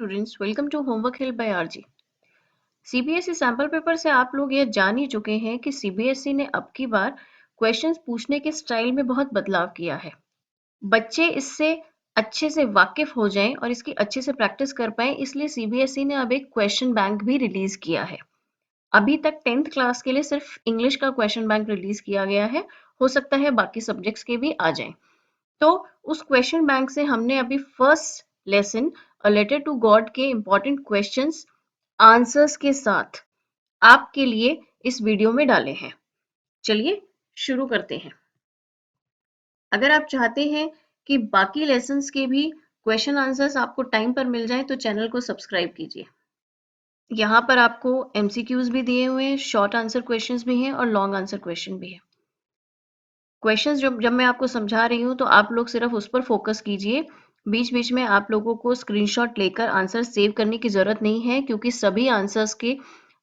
Students, welcome to homework help by RG. CBSE sample paper से आप लोग ये जान ही चुके हैं कि सीबीएसई ने अब की बार क्वेश्चंस पूछने के स्टाइल में बहुत बदलाव किया है। बच्चे इससे अच्छे से वाकिफ हो जाएं और इसकी अच्छे से प्रैक्टिस कर पाएं, इसलिए सीबीएसई ने अब एक क्वेश्चन बैंक भी रिलीज किया है। अभी तक 10th क्लास के लिए सिर्फ इंग्लिश का क्वेश्चन बैंक रिलीज किया गया है। हो सकता है बाकी सब्जेक्ट्स के भी आ जाएं। तो उस क्वेश्चन बैंक से हमने अभी first lesson a letter to God के इंपॉर्टेंट क्वेश्चंस आंसर्स के साथ आपके लिए इस वीडियो में डाले हैं। चलिए शुरू करते हैं। अगर आप चाहते हैं कि बाकी लेसन्स के भी क्वेश्चन आंसर्स आपको टाइम पर मिल जाए तो चैनल को सब्सक्राइब कीजिए। यहाँ पर आपको एमसीक्यूज भी दिए हुए हैं, शॉर्ट आंसर क्वेश्चंस भी हैं और लॉन्ग आंसर क्वेश्चन भी है। क्वेश्चंस जब मैं आपको समझा रही हूँ तो आप लोग सिर्फ उस पर फोकस कीजिए। बीच बीच में आप लोगों को स्क्रीनशॉट लेकर आंसर सेव करने की जरूरत नहीं है, क्योंकि सभी आंसर्स के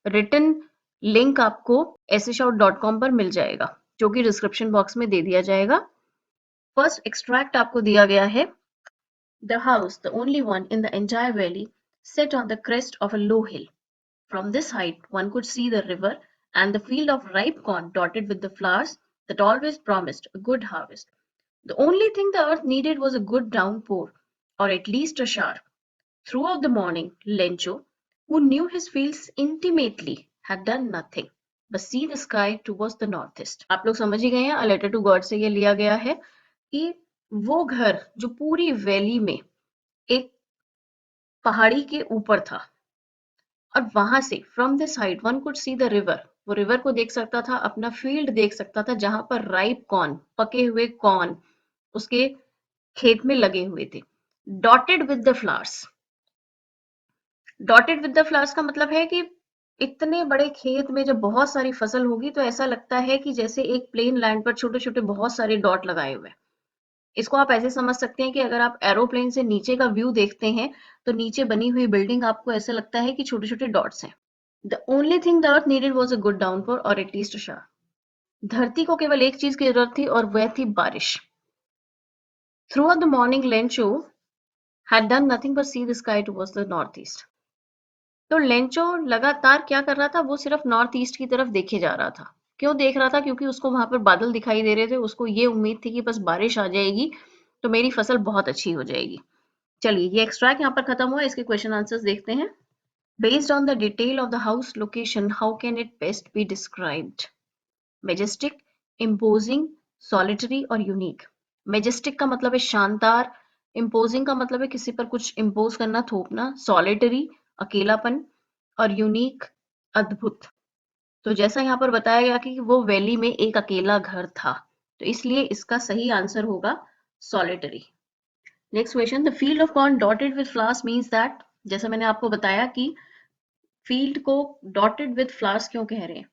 रिटन लिंक आपको sshout.com पर मिल जाएगा, जो कि डिस्क्रिप्शन बॉक्स में दे दिया जाएगा। फर्स्ट एक्सट्रैक्ट आपको दिया गया है। The house, the only one in the entire valley, set on the crest of a low hill. From this height, one could see the river and the field of ripe corn dotted with the flowers that always promised a good harvest. The only thing the earth needed was a good downpour, or at least a shower. Throughout the morning, Lencho, who knew his fields intimately, had done nothing but see the sky towards the northeast. आप लोग समझ ही गए हैं, A Letter to God से ये लिया गया है कि वो घर जो पूरी वैली में एक पहाड़ी के ऊपर था और वहां से from this height one could see the river, वो रिवर को देख सकता था, अपना फील्ड देख सकता था जहां पर राइप कॉर्न, पके हुए कॉर्न उसके खेत में लगे हुए थे। Dotted with the flowers, dotted with the flowers का मतलब है कि इतने बड़े खेत में जब बहुत सारी फसल होगी तो ऐसा लगता है कि जैसे एक प्लेन लैंड पर छोटे छोटे बहुत सारे डॉट लगाए हुए हैं। इसको आप ऐसे समझ सकते हैं कि अगर आप एरोप्लेन से नीचे का व्यू देखते हैं तो नीचे बनी हुई बिल्डिंग आपको ऐसा लगता है कि छोटे छोटे डॉट्स हैं। The only thing the earth needed was a good downpour और एटलीस्ट अ शावर। धरती को केवल एक चीज की जरूरत थी और वह थी बारिश। Through out the morning Lencho had done nothing but see the sky towards the northeast. तो लेंचो लगातार क्या कर रहा था, वो सिर्फ नॉर्थ ईस्ट की तरफ देखे जा रहा था। क्यों देख रहा था? क्योंकि उसको वहां पर बादल दिखाई दे रहे थे, उसको ये उम्मीद थी कि बस बारिश आ जाएगी तो मेरी फसल बहुत अच्छी हो जाएगी। चलिए ये एक्सट्रैक्ट यहाँ पर खत्म हुआ, इसके क्वेश्चन आंसर्स देखते हैं। Based on the detail of the house location, how can it best be described? Majestic, imposing, solitary और यूनिक। मेजेस्टिक का मतलब है शानदार, इम्पोजिंग का मतलब है किसी पर कुछ इम्पोज करना, थोपना, सॉलिटरी अकेलापन और यूनिक अद्भुत। तो जैसा यहाँ पर बताया गया कि वो वैली में एक अकेला घर था, तो इसलिए इसका सही आंसर होगा solitary. Next question, the field of corn dotted with flowers means that, जैसे मैंने आपको बताया कि फील्ड को डॉटेड विद फ्लावर्स क्यों कह रहे हैं।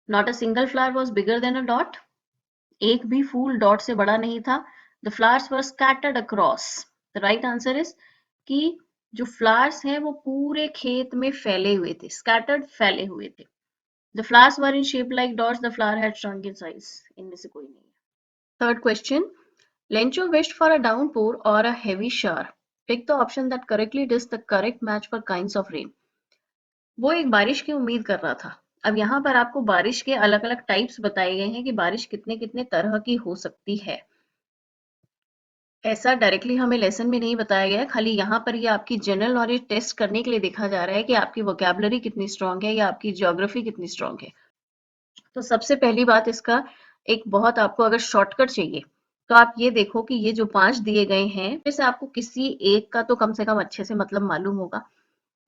Not a single flower was bigger than a dot, एक भी फूल डॉट से बड़ा नहीं था। The flowers were scattered across, the right answer is कि जो फ्लावर्स हैं वो पूरे खेत में फैले हुए थे, स्कैटर्ड फैले हुए थे। The flowers were in shape like dots, the flower had shrunk in size, इनमें से कोई नहीं है। Third question, Lencho wished for a downpour और a heavy shower, pick the option that correctly this the correct match for kinds of rain. वो एक बारिश की उम्मीद कर रहा था। अब यहाँ पर आपको बारिश के अलग अलग टाइप्स बताए गए हैं कि बारिश कितने कितने तरह की हो सकती है। ऐसा डायरेक्टली हमें लेसन में नहीं बताया गया है, खाली यहाँ पर ये आपकी जनरल नॉलेज टेस्ट करने के लिए देखा जा रहा है कि आपकी वोकैबुलरी कितनी स्ट्रांग है या आपकी ज्योग्राफी कितनी स्ट्रांग है। तो सबसे पहली बात, इसका एक बहुत आपको अगर शॉर्टकट चाहिए तो आप ये देखो कि ये जो 5 दिए गए हैं जैसे आपको किसी एक का तो कम से कम अच्छे से मतलब मालूम होगा,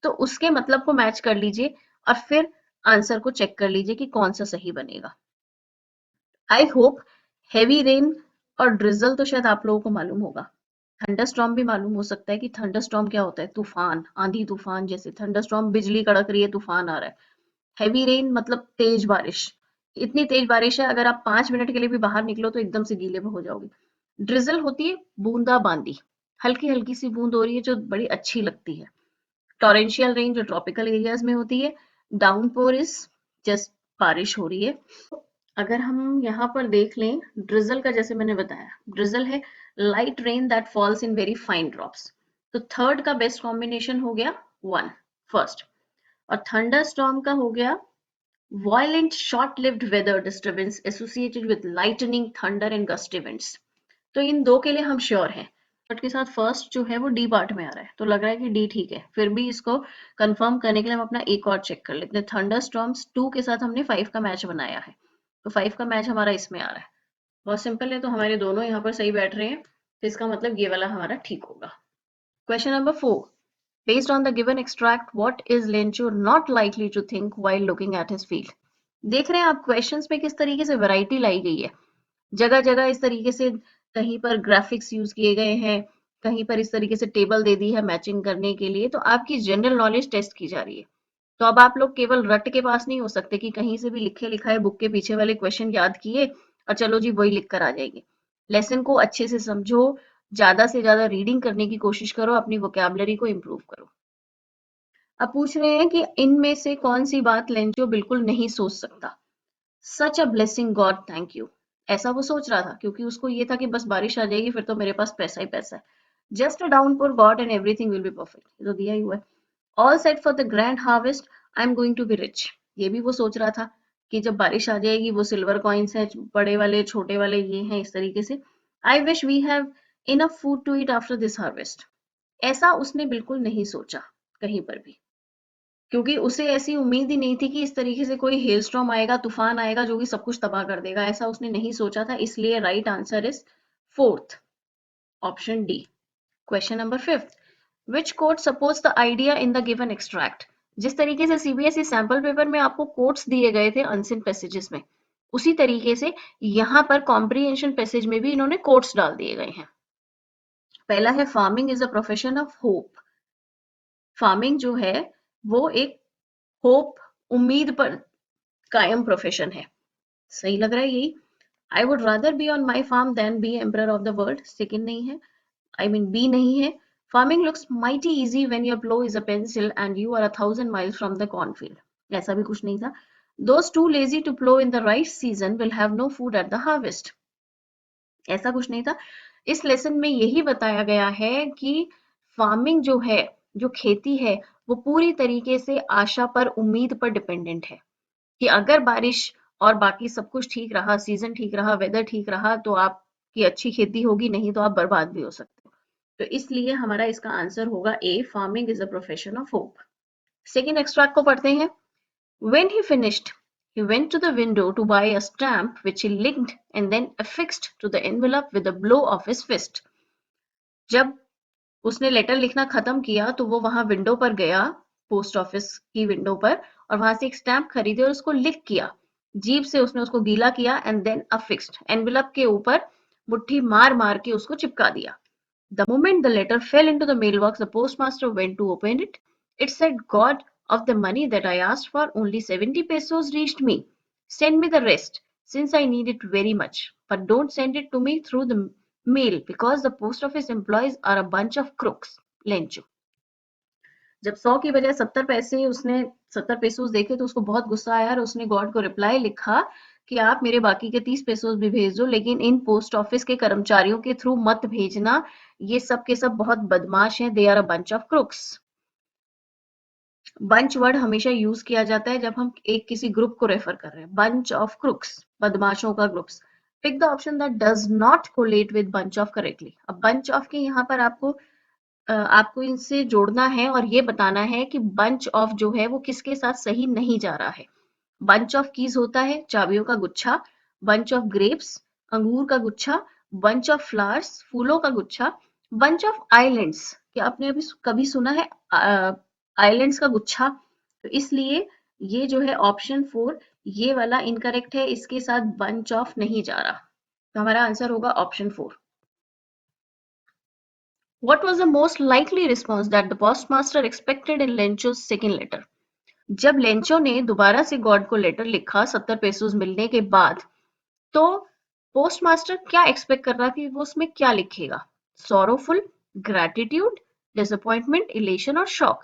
तो उसके मतलब को मैच कर लीजिए और फिर आंसर को चेक कर लीजिए कि कौन सा सही बनेगा। आई होप हेवी रेन और ड्रिजल तो शायद आप लोगों को मालूम होगा। थंडरस्टॉर्म भी मालूम हो सकता है कि थंडरस्टॉर्म क्या होता है, तूफान, आंधी तूफान। जैसे थंडरस्टॉर्म बिजली कड़क रही है, तूफान आ रहा है। हेवी रेन मतलब तेज बारिश, इतनी तेज बारिश है अगर आप 5 मिनट के लिए भी बाहर निकलो तो एकदम से गीले हो जाओगे। ड्रिजल होती है बूंदा बांदी, हल्की हल्की सी बूंद हो रही है जो बड़ी अच्छी लगती है। टॉरेंशियल रेन जो ट्रॉपिकल एरियाज में होती है। डाउनपोर इज जस्ट बारिश हो रही है। अगर हम यहाँ पर देख लें ड्रिजल का, जैसे मैंने बताया ड्रिजल है light rain that falls in very fine drops. तो थर्ड का बेस्ट कॉम्बिनेशन हो गया 1 फर्स्ट, और थंडर स्टॉर्म का हो गया violent short-lived weather disturbance associated with lightning, thunder and gusty winds। तो इन दो के लिए हम श्योर हैं। बट के साथ फर्स्ट जो है वो डी पार्ट में आ रहा है, तो लग रहा है कि डी ठीक है। फिर भी इसको कंफर्म करने के लिए हम अपना एक और चेक कर लेते हैं। थंडर स्टॉर्म्स 2 के साथ हमने 5 का मैच बनाया है, तो 5 का मैच हमारा इसमें आ रहा है। बहुत सिंपल है, तो हमारे दोनों यहाँ पर सही बैठ रहे हैं, तो इसका मतलब ये वाला हमारा ठीक होगा। Question number 4, based on the given extract, what is Lencho not likely to think while looking at his field? देख रहे हैं आप क्वेश्चंस में किस तरीके से वैरायटी लाई गई है। जगह जगह इस तरीके से कहीं पर ग्राफिक्स यूज किए गए हैं, कहीं पर इस तरीके से टेबल दे दी है मैचिंग करने के लिए, तो आपकी जनरल नॉलेज टेस्ट की जा रही है। तो अब आप लोग केवल रट के पास नहीं हो सकते कि कहीं से भी लिखे लिखाए बुक के पीछे वाले क्वेश्चन याद किए और चलो जी वही लिख कर आ जाएंगे। लेसन को अच्छे से समझो, ज्यादा से ज्यादा रीडिंग करने की कोशिश करो, अपनी वोकैबुलरी को इम्प्रूव करो। अब पूछ रहे हैं कि इनमें से कौन सी बात लेंचो बिल्कुल नहीं सोच सकता। Such a blessing God thank you, ऐसा वो सोच रहा था, क्योंकि उसको ये था कि बस बारिश आ जाएगी फिर तो मेरे पास पैसा ही पैसा है। Just a downpour God and everything will be perfect, ये तो दिया ही हुआ है। All set for the grand harvest, I am going to be rich, ये भी वो सोच रहा था कि जब बारिश आ जाएगी, वो सिल्वर कॉइन्स हैं, बड़े वाले छोटे वाले ये हैं, इस तरीके से। I wish we have enough food to eat after this harvest, ऐसा उसने बिल्कुल नहीं सोचा कहीं पर भी, क्योंकि उसे ऐसी उम्मीद ही नहीं थी कि इस तरीके से कोई हेल स्टॉर्म आएगा, तूफान आएगा जो कि सब कुछ तबाह कर देगा, ऐसा उसने नहीं सोचा था। इसलिए right answer is fourth, option D. Question number 5, which quote supports the idea in the given extract. जिस तरीके से सीबीएसई सैंपल पेपर में आपको कोट्स दिए गए थे अनसिन पैसेजेस में, उसी तरीके से यहाँ पर कॉम्प्रिहेंशन पैसेज में भी इन्होंने कोट्स डाल दिए गए हैं। पहला है farming is a profession of hope. Farming जो है वो एक होप, उम्मीद पर कायम प्रोफेशन है। सही लग रहा है यही। I would rather be on my farm than be emperor of the world, second नहीं है, आई मीन बी नहीं है। Farming looks mighty easy when your plough is a pencil and you are 1,000 miles from the cornfield, ऐसा भी कुछ नहीं था। Those too lazy to plough in the right season will have no food at the harvest, ऐसा कुछ नहीं था। इस लेसन में यही बताया गया है कि फार्मिंग जो है, जो खेती है, वो पूरी तरीके से आशा पर, उम्मीद पर डिपेंडेंट है कि अगर बारिश और बाकी सब कुछ ठीक रहा, सीजन ठीक रहा, वेदर ठीक रहा, तो आपकी अच्छी खेती होगी, नहीं तो आप बर्बाद भी हो सकते हो। तो इसलिए हमारा इसका आंसर होगा A, farming is a profession of hope. Second extract को पढ़ते हैं। When he finished, he went to the window to buy a stamp which he licked and then affixed to the envelope with a blow of his fist। जब उसने letter लिखना खत्म किया तो वो वहां विंडो पर गया, पोस्ट ऑफिस की विंडो पर, और वहां से एक स्टैम्प खरीदे और उसको लिख किया, जीभ से उसने उसको गीला किया, एंड देन अफिक्स्ड, एनवेलप के ऊपर मुट्ठी मार मार के उसको चिपका दिया। The moment the letter fell into the mailbox, the postmaster went to open it. It said, God, of the money that I asked for, only 70 pesos reached me. Send me the rest, since I need it very much. But don't send it to me through the mail, because the post office employees are a bunch of crooks. Lencho. जब 100 की बजाय 70 पैसे उसने 70 pesos देखे तो उसको बहुत गुस्सा आया और उसने गॉड को रिप्लाई लिखा कि आप मेरे बाकी के 30 पेसोस भी भेज दो, लेकिन इन पोस्ट ऑफिस के कर्मचारियों के थ्रू मत भेजना, ये सब के सब बहुत बदमाश हैं, they are a bunch of crooks. Bunch word हमेशा यूज किया जाता है जब हम एक किसी ग्रुप को रेफर कर रहे हैं, बंच ऑफ क्रुक्स, बदमाशों का groups. Pick the option that does not collate with bunch of correctly. अब बंच ऑफ के यहाँ पर आपको इनसे जोड़ना है और ये बताना है कि बंच ऑफ जो है वो किसके साथ सही नहीं जा रहा है। बंच ऑफ कीज होता है चाबियों का गुच्छा, बंच ऑफ ग्रेप्स अंगूर का गुच्छा, बंच ऑफ फ्लावर्स फूलों का गुच्छा, बंच ऑफ आइलैंड्स, क्या आपने अभी कभी सुना है आइलैंड्स का गुच्छा? तो इसलिए ये जो है ऑप्शन 4, ये वाला इनकरेक्ट है, इसके साथ बंच ऑफ नहीं जा रहा, तो हमारा आंसर होगा option 4। What was the most likely response that the postmaster expected in Lencho's second letter? जब लेंचो ने दोबारा से गॉड को लेटर लिखा 70 पेसोस मिलने के बाद, तो पोस्टमास्टर क्या एक्सपेक्ट कर रहा कि वो उसमें क्या लिखेगा? सॉरोफुल, ग्रैटिट्यूड, डिसअपॉइंटमेंट, इलेशन और शॉक।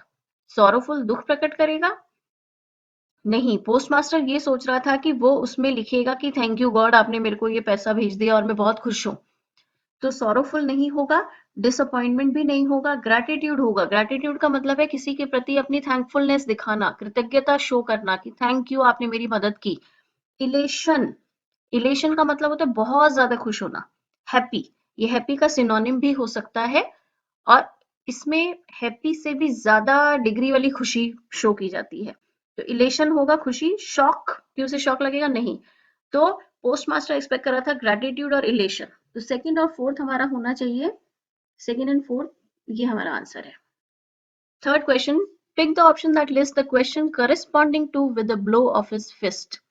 सॉरोफुल दुख प्रकट करेगा? नहीं, पोस्टमास्टर ये सोच रहा था कि वो उसमें लिखेगा कि थैंक यू गॉड, आपने मेरे को ये पैसा भेज दिया और मैं बहुत खुश हूं। तो sorrowful नहीं होगा, disappointment भी नहीं होगा, gratitude होगा। gratitude का मतलब है किसी के प्रति अपनी thankfulness दिखाना, कृतज्ञता शो करना कि थैंक यू आपने मेरी मदद की। elation, elation का मतलब होता है बहुत ज्यादा खुश होना। happy, ये happy का सिनोनिम भी हो सकता है और इसमें हैप्पी से भी ज्यादा डिग्री वाली खुशी शो की जाती है। तो इलेशन होगा खुशी, शॉक, क्यों से शॉक लगेगा नहीं। तो पोस्ट मास्टर एक्सपेक्ट कर रहा था ग्रेटिट्यूड और इलेशन, तो सेकंड और फोर्थ हमारा होना चाहिए, सेकंड एंड फोर्थ, ये हमारा आंसर है। Third question, pick the option that list the question corresponding to with the blow of his fist.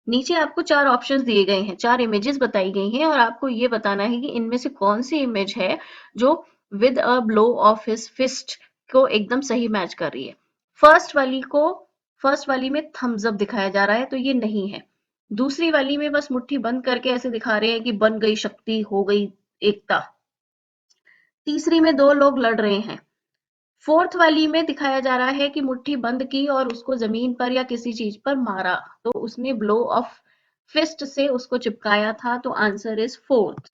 नीचे आपको चार ऑप्शंस दिए गए हैं, चार इमेजेस बताई गई हैं और आपको ये बताना है कि इनमें से कौन सी इमेज है जो with a blow of his fist को एकदम सही मैच कर रही है। फर्स्ट वाली में थम्स अप दिखाया जा रहा है तो ये नहीं है। दूसरी वाली में बस मुट्ठी बंद करके ऐसे दिखा रहे हैं कि बन गई शक्ति, हो गई एकता। तीसरी में दो लोग लड़ रहे हैं। फोर्थ वाली में दिखाया जा रहा है कि मुट्ठी बंद की और उसको जमीन पर या किसी चीज पर मारा, तो उसने ब्लो ऑफ फिस्ट से उसको चिपकाया था, तो answer is fourth.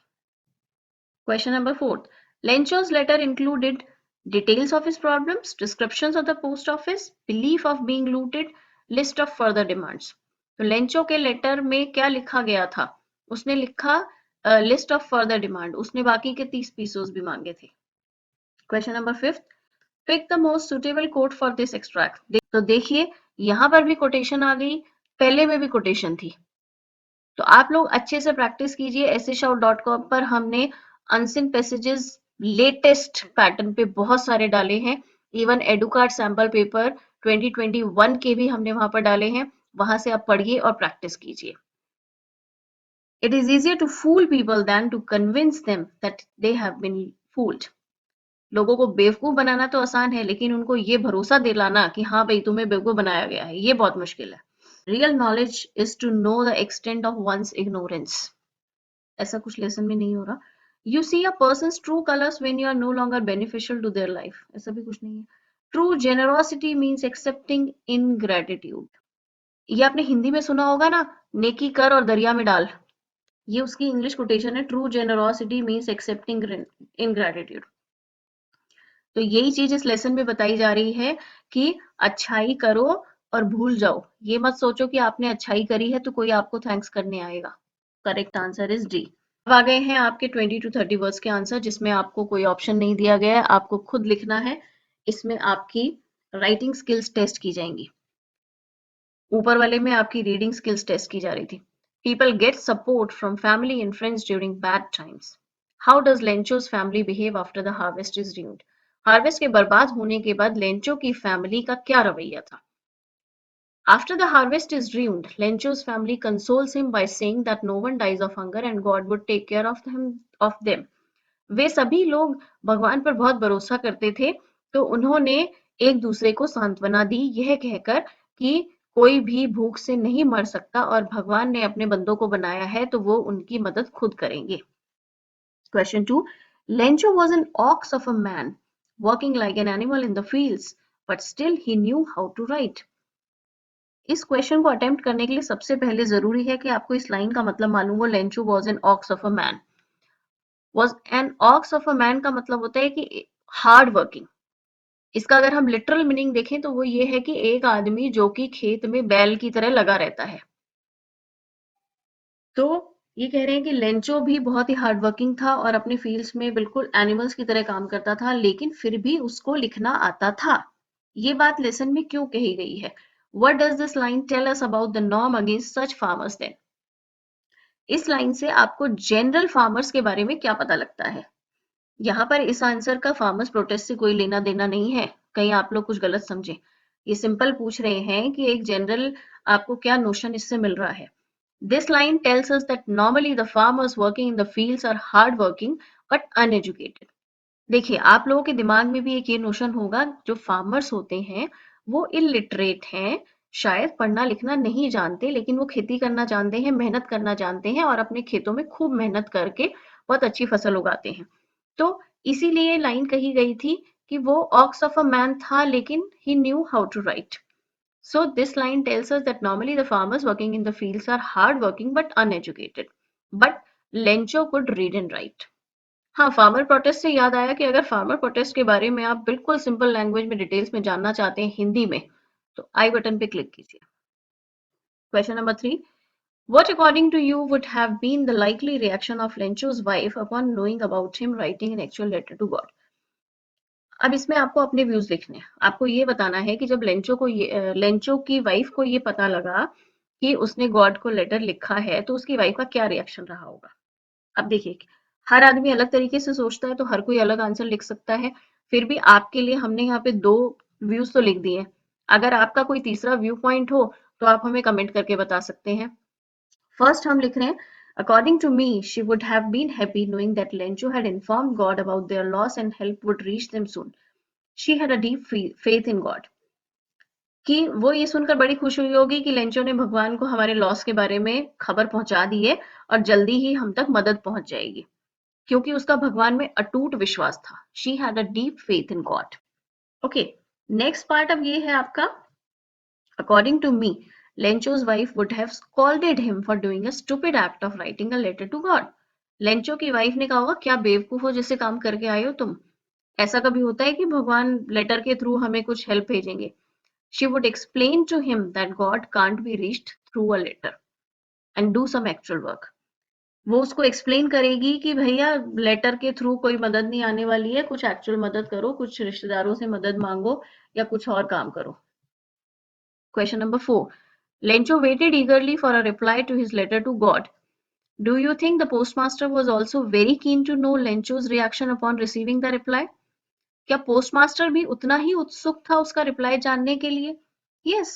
Question number fourth, Lencho's letter included details of his problems, descriptions of the post office, belief of being looted, list of further demands। तो लेंचो के लेटर में क्या लिखा गया था? उसने लिखा लिस्ट ऑफ फर्दर डिमांड, उसने बाकी के 30 पीसोस भी मांगे थे। Question number fifth, pick the most suitable quote for this extract. तो देखिए यहां पर भी कोटेशन आ गई, पहले में भी कोटेशन थी। तो आप लोग अच्छे से प्रैक्टिस कीजिए। esshout.com पर हमने अनसिन पैसेजेस लेटेस्ट पैटर्न पे बहुत सारे डाले हैं। इवन एडुकार्ड सैंपल पेपर 2021 के भी हमने वहां पर डाले हैं, वहां से आप पढ़िए और प्रैक्टिस कीजिए। It is easier to fool people than to convince them that they have been fooled। लोगों को बेवकूफ बनाना तो आसान है, लेकिन उनको ये भरोसा दिलाना कि हाँ भाई तुम्हें बेवकूफ बनाया गया है, ये बहुत मुश्किल है। Real knowledge is to know the extent of one's ignorance. ऐसा कुछ लेसन में नहीं हो रहा। You see a person true colours when you are no longer beneficial to their life, ऐसा भी कुछ नहीं है। True generosity means accepting ingratitude. ये आपने हिंदी में सुना होगा ना, नेकी कर और दरिया में डाल, ये उसकी इंग्लिश कोटेशन है। ट्रू जेनरोसिटी मीन्स एक्सेप्टिंग इन ग्रेटिट्यूड। तो यही चीज इस लेसन में बताई जा रही है कि अच्छाई करो और भूल जाओ। ये मत सोचो कि आपने अच्छाई करी है तो कोई आपको थैंक्स करने आएगा। Correct answer is D. अब आ गए हैं आपके 20 to 30 वर्ड्स के आंसर, जिसमें आपको कोई ऑप्शन नहीं दिया गया है, आपको खुद लिखना है। इसमें आपकी राइटिंग स्किल्स टेस्ट की जाएंगी। ऊपर वाले में आपकी रीडिंग स्किल्स टेस्ट की जा रही थी। People get support from family and friends during bad times. How does Lencho's family behave after the harvest is ruined? Harvest के बर्बाद होने के बाद लेंचो की फैमिली का क्या रवैया था? After the harvest is ruined, Lencho's family consoles him by saying that no one dies of hunger and God would take care of them. वे सभी लोग भगवान पर बहुत भरोसा करते थे, तो उन्होंने एक दूसरे को सांत्वना दी यह कहकर कि कोई भी भूख से नहीं मर सकता और भगवान ने अपने बंदों को बनाया है तो वो उनकी मदद खुद करेंगे। Question 2. Lencho was an ox of a man, working like an animal in the fields, but still he knew how to write. इस क्वेश्चन को अटेम्प्ट करने के लिए सबसे पहले जरूरी है कि आपको इस लाइन का मतलब मालूम हो। Lencho was an ox of a man. Was an ox of a man का मतलब होता है कि हार्ड वर्किंग। इसका अगर हम लिटरल मीनिंग देखें तो वो ये है कि एक आदमी जो कि खेत में बैल की तरह लगा रहता है। तो ये कह रहे हैं कि लेंचो भी बहुत ही हार्ड वर्किंग था और अपने फील्ड्स में बिल्कुल एनिमल्स की तरह काम करता था, लेकिन फिर भी उसको लिखना आता था। ये बात लेसन में क्यों कही गई है? What does this line tell us about the norm against such farmers then? इस लाइन से आपको जनरल फार्मर्स के बारे में क्या पता लगता है? यहाँ पर इस आंसर का फार्मर्स प्रोटेस्ट से कोई लेना देना नहीं है, कहीं आप लोग कुछ गलत समझे। ये सिंपल पूछ रहे हैं कि एक जनरल आपको क्या नोशन इससे मिल रहा है। This line tells us that normally the farmers working in the fields are hard working but uneducated. देखिए आप लोगों के दिमाग में भी एक ये नोशन होगा, जो फार्मर्स होते हैं वो इलिटरेट हैं, शायद पढ़ना लिखना नहीं जानते, लेकिन वो खेती करना जानते हैं, मेहनत करना जानते हैं और अपने खेतों में खूब मेहनत करके बहुत अच्छी फसल उगाते हैं। तो इसीलिए लाइन कही गई थी कि वो ऑक्स ऑफ अ मैन था, लेकिन he knew how to write. So this line tells us that normally the farmers working in the fields are hard working but uneducated. But Lencho could read and right. हाँ, farmer protest से याद आया कि अगर farmer protest के बारे में आप बिल्कुल सिंपल लैंग्वेज में डिटेल्स में जानना चाहते हैं हिंदी में, तो आई बटन पे क्लिक कीजिए। Question number 3, what according to you would have been the likely reaction of Lencho's wife upon knowing about him writing an actual letter to God? अब इसमें आपको अपने व्यूज लिखने हैं। आपको ये बताना है कि जब लेंचो की वाइफ को ये पता लगा कि उसने गॉड को लेटर लिखा है, तो उसकी वाइफ का क्या रिएक्शन रहा होगा। अब देखिए, हर आदमी अलग तरीके से सोचता है, तो हर कोई अलग आंसर लिख सकता है। फिर भी आपके लिए हमने यहाँ पे 2 व्यूज़ तो लिख दिए हैं। अगर आपका कोई तीसरा व्यू पॉइंट हो, तो आप हमें कमेंट करके बता सकते हैं। फर्स्ट हम लिख रहे हैं, according to me she would have been happy knowing that Lencho had informed God about their loss and help would reach them soon. She had a deep faith in God. कि वो ये सुनकर बड़ी खुश हुई होगी कि लेंचो ने भगवान को हमारे लॉस के बारे में खबर पहुंचा दी है और जल्दी ही हम तक मदद पहुंच जाएगी, क्योंकि उसका भगवान में अटूट विश्वास था। She had a deep faith in God. Okay, next part अब ये है आपका, according to me Lencho's wife would have scolded him for doing a stupid act of writing a letter to God. Lencho की wife ने कहा होगा, क्या बेवकूफो जैसे काम करके आए हो तुम। ऐसा कभी होता है कि भगवान लेटर के थ्रू हमें कुछ हेल्प भेजेंगे। She would explain to him that God can't be reached through a letter and do some actual work. वो उसको एक्सप्लेन करेगी कि भैया लेटर के थ्रू कोई मदद नहीं आने वाली है, कुछ एक्चुअल मदद करो, कुछ रिश्तेदारों से मदद मांगो या कुछ और काम करो। Question number 4, Lencho waited eagerly for a reply to his letter to God. Do you think the postmaster was also very keen to know Lencho's reaction upon receiving the reply? क्या पोस्टमास्टर भी उतना ही उत्सुक था उसका reply जानने के लिए? Yes,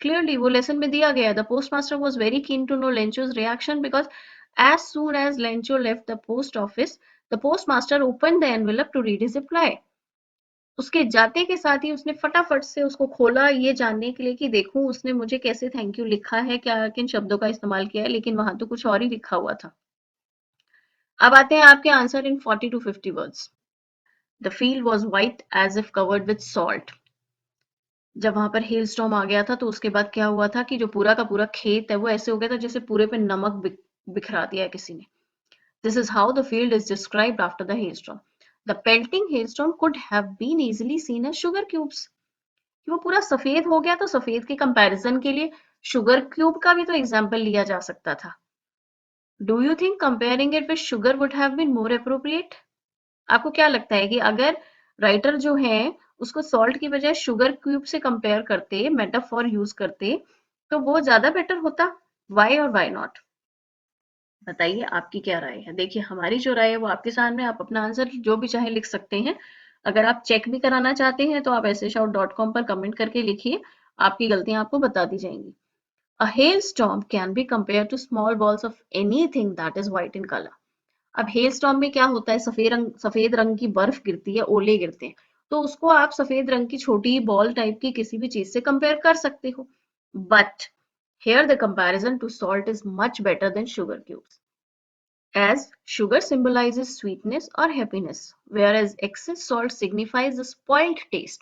clearly वो लेसन में दिया गया है। The postmaster was very keen to know Lencho's reaction because as soon as Lencho left the post office, the postmaster opened the envelope to read his reply. उसके जाते के साथ ही उसने फटाफट से उसको खोला ये जानने के लिए कि देखूं उसने मुझे कैसे थैंक यू लिखा है, क्या किन शब्दों का इस्तेमाल किया है, लेकिन वहां तो कुछ और ही लिखा हुआ था। अब आते हैं आपके answer in 40 to 50 words. The field was white as if covered with salt. जब वहां पर हेल स्टॉर्म आ गया था तो उसके बाद क्या हुआ था कि जो पूरा का पूरा खेत है वो ऐसे हो गया था जैसे पूरे पे नमक बिखरा दिया है किसी ने। This is how the field is described after the hail storm. The pelting hail storm could have been easily seen as sugar cubes. कि वो पूरा सफेद हो गया, तो सफेद के कंपैरिजन के लिए शुगर क्यूब का भी तो एग्जाम्पल लिया जा सकता था। Do you think comparing it with sugar would have been more appropriate? आपको क्या लगता है कि अगर राइटर जो है उसको सॉल्ट की बजाय शुगर क्यूब से कंपेयर करते, मेटाफॉर यूज करते, तो वो ज्यादा बेटर होता? वाई और वाई नॉट? बताइए आपकी क्या राय है। देखिए हमारी जो राय है वो आपके सामने, आप अपना आंसर जो भी चाहे लिख सकते हैं। अगर आप चेक भी कराना चाहते हैं तो आप esshout.com पर कमेंट करके लिखिए, आपकी गलतियां आपको बता दी जाएंगी। A hailstorm can be compared to small balls of anything that is white in color. अब हेल स्टॉर्म में क्या होता है, सफेद रंग की बर्फ गिरती है, ओले गिरते हैं, तो उसको आप सफेद रंग की छोटी बॉल टाइप की किसी भी चीज से कंपेयर कर सकते हो। But here the comparison to salt is much better than sugar cubes, as sugar symbolizes sweetness or happiness, whereas excess salt signifies a spoiled taste.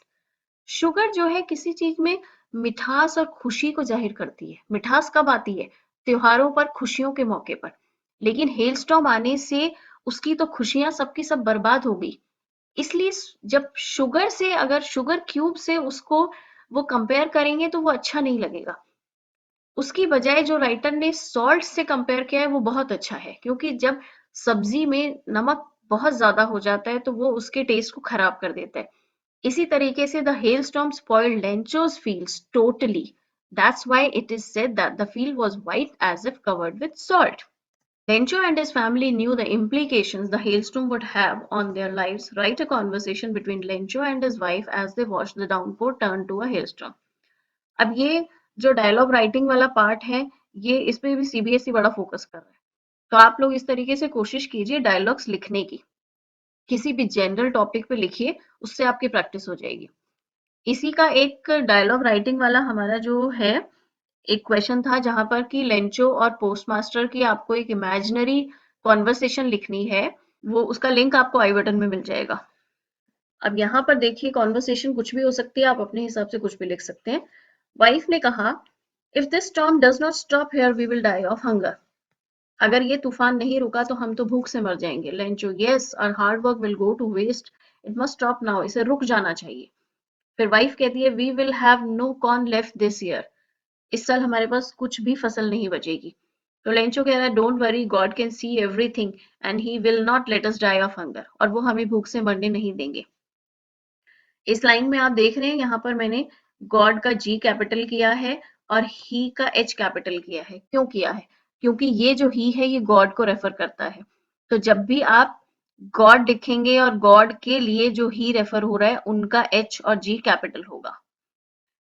Sugar जो है किसी चीज में मिठास और खुशी को जाहिर करती है। मिठास कब आती है? त्योहारों पर, खुशियों के मौके पर। लेकिन हेलस्टॉर्म आने से उसकी तो खुशियां सबकी सब बर्बाद हो गई। इसलिए जब शुगर से, अगर शुगर क्यूब से उसको वो कंपेयर करेंगे तो वो अच्छा नहीं लगेगा। उसकी बजाय जो राइटर ने सॉल्ट से कंपेयर किया है वो बहुत अच्छा है, क्योंकि जब सब्जी में नमक बहुत ज्यादा हो जाता है तो वो उसके टेस्ट को खराब कर देता है। इसी तरीके से the hailstorm spoiled Lencho's fields totally. That's why it is said that the field was white as if covered with salt. Lencho and his family knew the implications the hailstorm would have on their lives. Write a conversation between Lencho and his wife as they watched the downpour turn to a hailstorm. अब ये जो dialogue writing वाला part है, ये इस पे भी CBSE बड़ा फोकस कर रहा है। तो आप लोग इस तरीके से कोशिश कीजिए डायलॉग्स लिखने की। किसी भी जनरल टॉपिक पे लिखिए, उससे आपकी प्रैक्टिस हो जाएगी। इसी का एक डायलॉग राइटिंग वाला हमारा जो है एक क्वेश्चन था, जहां पर कि लेंचो और पोस्टमास्टर की आपको एक इमेजिनरी कॉन्वर्सेशन लिखनी है। वो उसका लिंक आपको आई बटन में मिल जाएगा। अब यहाँ पर देखिए कॉन्वर्सेशन कुछ भी हो सकती है, आप अपने हिसाब से कुछ भी लिख सकते हैं। वाइफ ने कहा, if this storm does not stop here we will die of hunger. अगर ये तूफान नहीं रुका तो हम तो भूख से मर जाएंगे। Lencho, yes, our hard work will go to waste, it must stop now, इसे रुक जाना चाहिए। फिर वाइफ कहती है, we will have no corn left this year, इस साल हमारे पास कुछ भी फसल नहीं बचेगी। तो लेंचो कह रहा है, don't worry, God can see everything and he will not let us die of hunger, और वो हमें भूख से मरने नहीं देंगे। इस लाइन में आप देख रहे हैं, यहाँ पर मैंने गॉड का जी कैपिटल किया है और ही का एच कैपिटल किया है। क्यों किया है? क्योंकि ये जो ही है ये गॉड को रेफर करता है। तो जब भी आप गॉड लिखेंगे और गॉड के लिए जो ही रेफर हो रहा है उनका एच और जी कैपिटल होगा।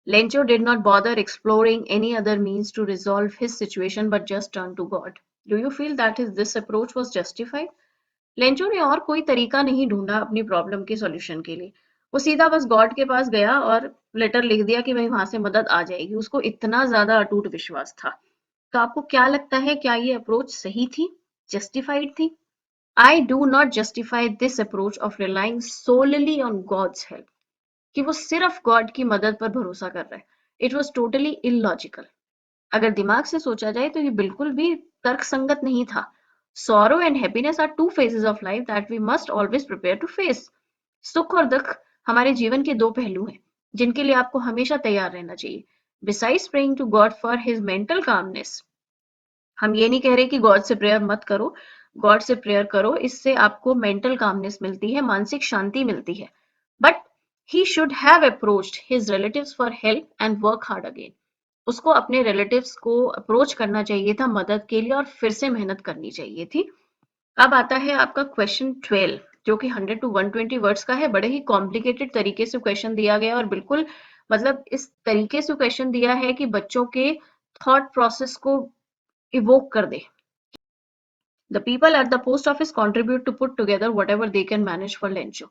Lencho did not bother exploring any other means to resolve his situation but just turned to God. Do you feel that this approach was justified? Lencho ने और कोई तरीका नहीं ढूंढा अपनी प्रॉब्लम के सॉल्यूशन के लिए। वो सीधा बस गॉड के पास गया और लेटर लिख दिया कि भाई वहां से मदद आ जाएगी। उसको इतना ज्यादा अटूट विश्वास था। तो आपको क्या लगता है, क्या ये अप्रोच सही थी, जस्टिफाइड थी? I do not justify this approach of relying solely on God's help, कि वो सिर्फ गॉड की मदद पर भरोसा कर रहा है। It was totally illogical. अगर दिमाग से सोचा जाए तो ये बिल्कुल भी तर्क संगत नहीं था। Sorrow and happiness are two phases of life that we must always prepare to face. सुख और दुख हमारे जीवन के दो पहलू हैं जिनके लिए आपको हमेशा तैयार रहना चाहिए। Besides praying to God for his mental calmness, हम ये नहीं कह रहे कि गॉड से प्रेयर मत करो, गॉड से प्रेयर करो, इससे आपको मेंटल कामनेस मिलती है, मानसिक शांति मिलती है। But he should have approached his relatives for help and work hard again. उसको अपने रिलेटिव्स को अप्रोच करना चाहिए था मदद के लिए और फिर से मेहनत करनी चाहिए थी। अब आता है आपका क्वेश्चन 12, जो कि 100 to 120 वर्ड्स का है। बड़े ही कॉम्प्लिकेटेड तरीके से क्वेश्चन दिया गया और बिल्कुल मतलब इस तरीके से क्वेश्चन दिया है कि बच्चों के थॉट प्रोसेस को इवोक कर दे। The people at the post office contribute to put together whatever they can manage for Lencho.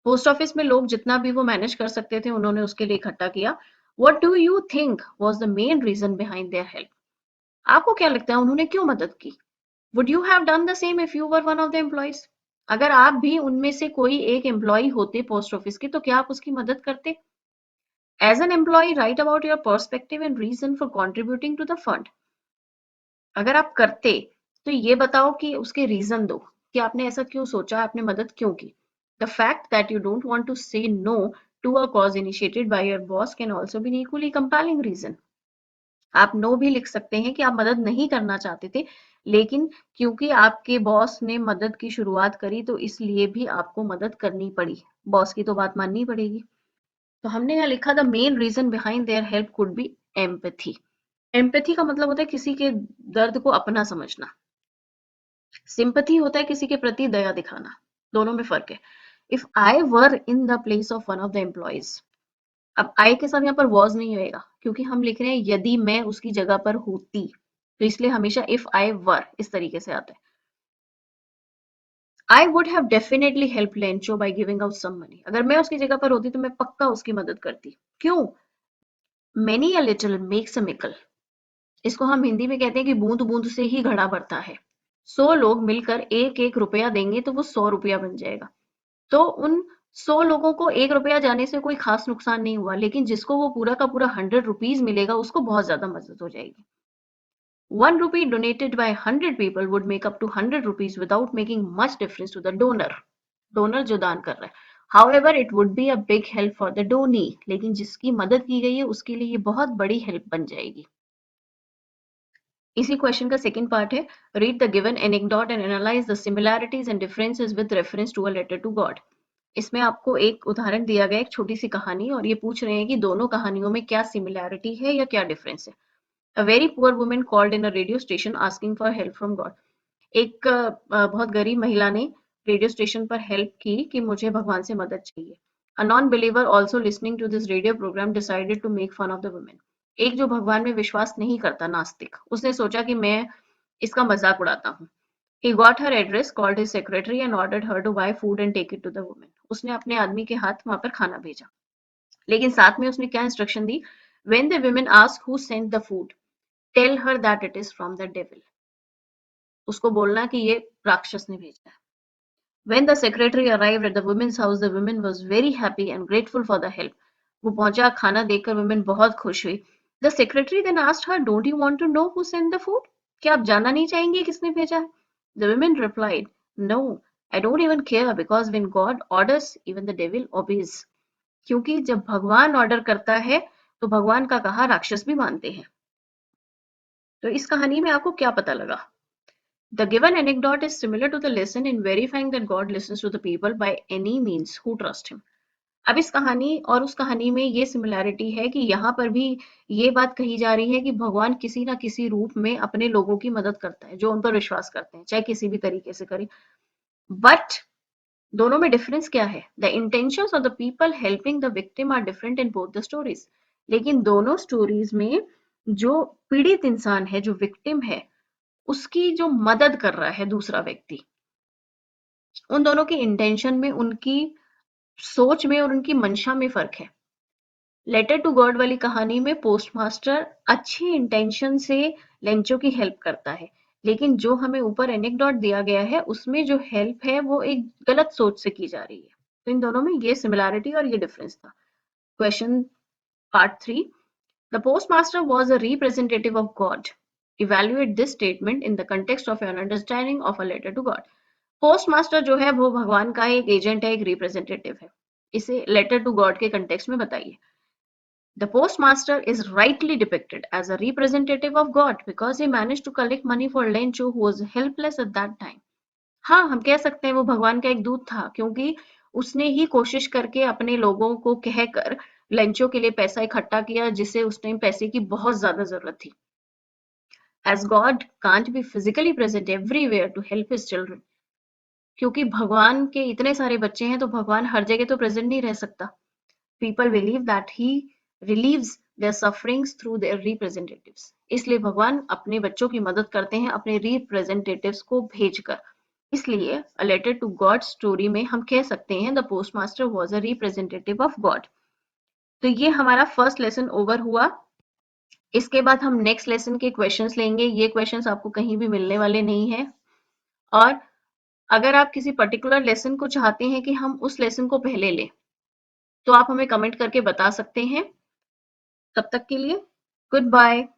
Post office में लोग जितना भी वो मैनेज कर सकते थे उन्होंने उसके लिए इकट्ठा किया। What do you think was the main reason behind their help? आपको क्या लगता है उन्होंने क्यों मदद की? Would you have done the same if you were one of the employees? अगर आप भी उनमें से कोई एक एम्प्लॉय होते पोस्ट ऑफिस के तो क्या आप उसकी मदद करते? As an employee, write about your perspective and reason for contributing to the fund. अगर आप करते तो ये बताओ कि उसके रीजन दो कि आपने ऐसा क्यों सोचा, आपने मदद क्यों की। The fact that you don't want to say no to a cause initiated by your boss can also be equally compelling reason. आप नो भी लिख सकते हैं कि आप मदद नहीं करना चाहते थे, लेकिन क्योंकि आपके बॉस ने मदद की शुरुआत करी तो इसलिए भी आपको मदद करनी पड़ी, बॉस की तो बात माननी पड़ेगी। तो हमने यहाँ लिखा, the main reason behind their help could be empathy. Empathy का मतलब होता है किसी के दर्द को अपना समझना। सिंपैथी होता है किसी के प्रति दया दिखाना। दोनों में फर्क है। If I were in the place of one of the employees, अब आई के साथ यहाँ पर वॉज नहीं होएगा क्योंकि हम लिख रहे हैं यदि मैं उसकी जगह पर होती, तो इसलिए हमेशा इफ आई वर इस तरीके से आता है। I would have definitely help Lencho by giving out some money, अगर मैं उसकी जगह पर होती तो मैं पक्का उसकी मदद करती। क्यों? Many a little makes a mickle, इसको हम हिंदी में कहते हैं कि बूंद बूंद से ही घड़ा भरता है। 100 लोग मिलकर एक एक रुपया देंगे तो वो 100 रुपया बन जाएगा। तो उन 100 लोगों को 1 रुपया जाने से कोई खास नुकसान नहीं हुआ, लेकिन जिसको वो पूरा का पूरा 100 रुपीज मिलेगा उसको बहुत ज्यादा मदद हो जाएगी। 1 rupee donated by 100 people would make up to 100 rupees without making much difference to the donor. Donor जो दान कर रहा है। However, it would be a big help for the donee, लेकिन जिसकी मदद की गई है उसके लिए ये बहुत बड़ी हेल्प बन जाएगी। इसी क्वेश्चन का सेकंड पार्ट है, read the given anecdote and analyse the similarities and differences with reference to a letter to God. इसमें आपको एक उदाहरण दिया गया, एक छोटी सी कहानी, और ये पूछ रहे हैं कि दोनों कहानियों में क्या सिमिलैरिटी है या क्या डिफरेंस है। A very poor woman called in a radio station asking for help from God. एक बहुत गरीब महिला ने रेडियो स्टेशन पर हेल्प की कि मुझे भगवान से मदद चाहिए। A non believer also listening to this radio programme decided to make fun of the women. एक जो भगवान में विश्वास नहीं करता, नास्तिक, उसने सोचा कि मैं इसका मजाक उड़ाता हूँ। He got her address, called his secretary and ordered her to buy food and take it to the woman. उसने अपने आदमी के हाथ वहां पर खाना भेजा, लेकिन साथ में उसने क्या instruction the? When the women ask who sent the food, tell her that it is from the devil. उसको बोलना कि ये राक्षस ने भेजा है। When the secretary arrived at the women's house, the woman was very happy and grateful for the help. वो पहुंचा, खाना देखकर women बहुत खुश हुई। The secretary then asked her, "Don't you want to know who sent the food?" क्या आप जानना नहीं चाहेंगे किसने भेजा है? The women replied, No, I don't even care because when God orders, even the devil obeys. क्योंकि जब भगवान ऑर्डर करता है तो भगवान का कहा राक्षस भी मानते हैं। तो इस कहानी में आपको क्या पता लगा? The given anecdote is similar to the lesson in verifying that God listens to the people by any means who trust him. अब इस कहानी और उस कहानी में ये सिमिलैरिटी है कि यहाँ पर भी ये बात कही जा रही है कि भगवान किसी ना किसी रूप में अपने लोगों की मदद करता है जो उन पर विश्वास करते हैं, चाहे किसी भी तरीके से करे। बट दोनों में डिफरेंस क्या है? The intentions of the people helping the victim are different in both the stories. लेकिन दोनों स्टोरीज में जो पीड़ित इंसान है, जो विक्टिम है, उसकी जो मदद कर रहा है दूसरा व्यक्ति, उन दोनों की इंटेंशन में, उनकी सोच में और उनकी मंशा में फर्क है। लेटर टू गॉड वाली कहानी में पोस्टमास्टर अच्छी इंटेंशन से लेंचो की हेल्प करता है, लेकिन जो हमें ऊपर एनेक्डोट दिया गया है उसमें जो हेल्प है वो एक गलत सोच से की जा रही है। तो इन दोनों में ये सिमिलैरिटी और ये डिफरेंस था। Question part 3, the postmaster was a representative of God. Evaluate this statement in the context of an understanding of a letter to God. Postmaster जो है वो भगवान का एक एजेंट है, एक रिप्रेजेंटेटिव है। इसे लेटर टू गॉड के कंटेक्स्ट में बताइए। The postmaster is rightly depicted as a representative of God because he managed to collect money for Lencho who was helpless at that time. हाँ, हम कह सकते हैं वो भगवान का एक दूत था क्योंकि उसने ही कोशिश करके अपने लोगों को कहकर लेंचो के लिए पैसा इकट्ठा किया जिसे उस टाइम पैसे की बहुत ज्यादा जरूरत थी। As God can't be physically present everywhere to help his children. क्योंकि भगवान के इतने सारे बच्चे हैं तो भगवान हर जगह तो प्रेजेंट नहीं रह सकता। People believe that he relieves their sufferings through their representatives. इसलिए भगवान अपने बच्चों की मदद करते हैं अपने रिप्रेजेंटेटिव्स को भेजकर। इसलिए A Letter to God story में हम कह सकते हैं The postmaster was a representative of God. तो ये हमारा फर्स्ट लेसन ओवर हुआ। इसके बाद हम नेक्स्ट लेसन के क्वेश्चंस लेंगे। ये क्वेश्चंस आपको कहीं भी मिलने वाले नहीं हैं। और अगर आप किसी पर्टिकुलर लेसन को चाहते हैं कि हम उस लेसन को पहले लें तो आप हमें कमेंट करके बता सकते हैं। तब तक के लिए गुड बाय।